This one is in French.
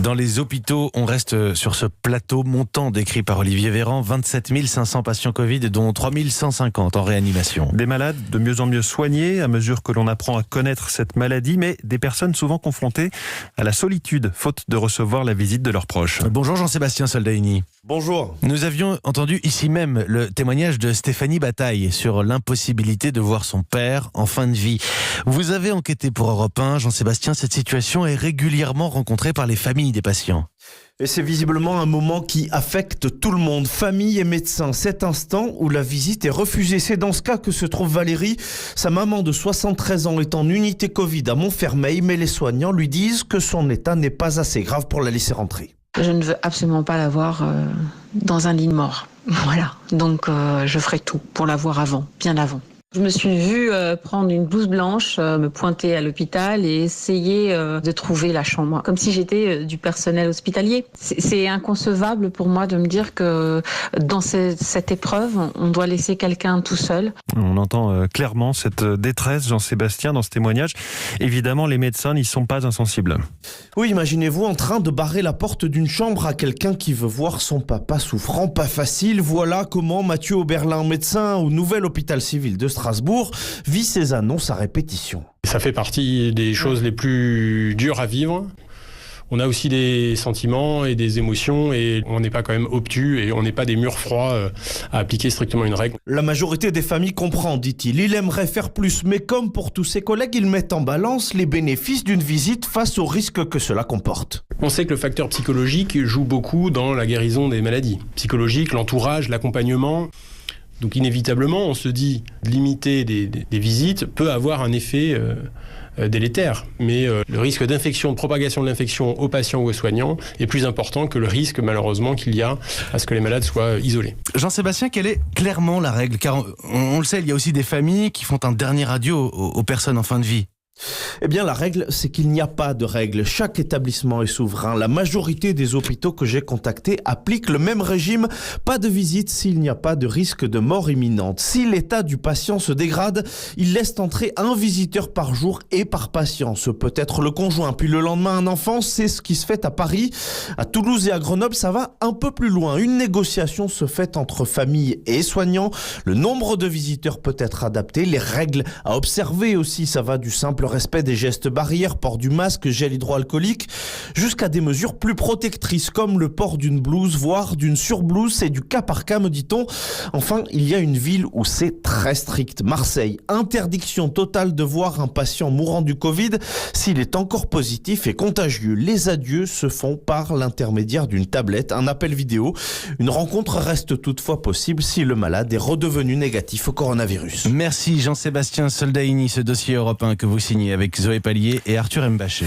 Dans les hôpitaux, on reste sur ce plateau montant décrit par Olivier Véran. 27 500 patients Covid, dont 3 150 en réanimation. Des malades de mieux en mieux soignés à mesure que l'on apprend à connaître cette maladie, mais des personnes souvent confrontées à la solitude, faute de recevoir la visite de leurs proches. Bonjour Jean-Sébastien Soldaini. Bonjour. Nous avions entendu ici même le témoignage de Stéphanie Bataille sur l'impossibilité de voir son père en fin de vie. Vous avez enquêté pour Europe 1, Jean-Sébastien. Cette situation est régulièrement rencontrée par les familles des patients. Et c'est visiblement un moment qui affecte tout le monde, famille et médecins. Cet instant où la visite est refusée, c'est dans ce cas que se trouve Valérie. Sa maman de 73 ans est en unité Covid à Montfermeil, mais les soignants lui disent que son état n'est pas assez grave pour la laisser rentrer. Je ne veux absolument pas la voir dans un lit de mort. Voilà, donc je ferai tout pour la voir avant, bien avant. Je me suis vue prendre une blouse blanche, me pointer à l'hôpital et essayer de trouver la chambre, comme si j'étais du personnel hospitalier. C'est inconcevable pour moi de me dire que dans cette épreuve, on doit laisser quelqu'un tout seul. On entend clairement cette détresse, Jean-Sébastien, dans ce témoignage. Évidemment, les médecins n'y sont pas insensibles. Oui, imaginez-vous en train de barrer la porte d'une chambre à quelqu'un qui veut voir son papa souffrant. Pas facile. Voilà comment Mathieu Oberlin, médecin au nouvel hôpital civil de Strasbourg, vit ces annonces à répétition. Ça fait partie des choses les plus dures à vivre. On a aussi des sentiments et des émotions et on n'est pas quand même obtus et on n'est pas des murs froids à appliquer strictement une règle. La majorité des familles comprend, dit-il. Il aimerait faire plus, mais comme pour tous ses collègues, il met en balance les bénéfices d'une visite face aux risques que cela comporte. On sait que le facteur psychologique joue beaucoup dans la guérison des maladies. Psychologique, l'entourage, l'accompagnement. Donc inévitablement, on se dit limiter des visites peut avoir un effet délétère. Mais le risque d'infection, de propagation de l'infection aux patients ou aux soignants est plus important que le risque malheureusement qu'il y a à ce que les malades soient isolés. Jean-Sébastien, quelle est clairement la règle ? Car on le sait, il y a aussi des familles qui font un dernier adieu aux personnes en fin de vie. Eh bien, la règle, c'est qu'il n'y a pas de règle. Chaque établissement est souverain. La majorité des hôpitaux que j'ai contactés appliquent le même régime. Pas de visite s'il n'y a pas de risque de mort imminente. Si l'état du patient se dégrade, il laisse entrer un visiteur par jour et par patient. Ce peut être le conjoint, puis le lendemain un enfant. C'est ce qui se fait à Paris. À Toulouse et à Grenoble, ça va un peu plus loin. Une négociation se fait entre famille et soignants. Le nombre de visiteurs peut être adapté. Les règles à observer aussi, ça va du simple respect des gestes barrières, port du masque, gel hydroalcoolique, jusqu'à des mesures plus protectrices comme le port d'une blouse, voire d'une surblouse. C'est du cas par cas, me dit-on. Enfin, il y a une ville où c'est très strict. Marseille, interdiction totale de voir un patient mourant du Covid s'il est encore positif et contagieux. Les adieux se font par l'intermédiaire d'une tablette, un appel vidéo. Une rencontre reste toutefois possible si le malade est redevenu négatif au coronavirus. Merci Jean-Sébastien Soldaini, ce dossier Europe 1 que vous signez avec Zoé Pallier et Arthur Mbaché.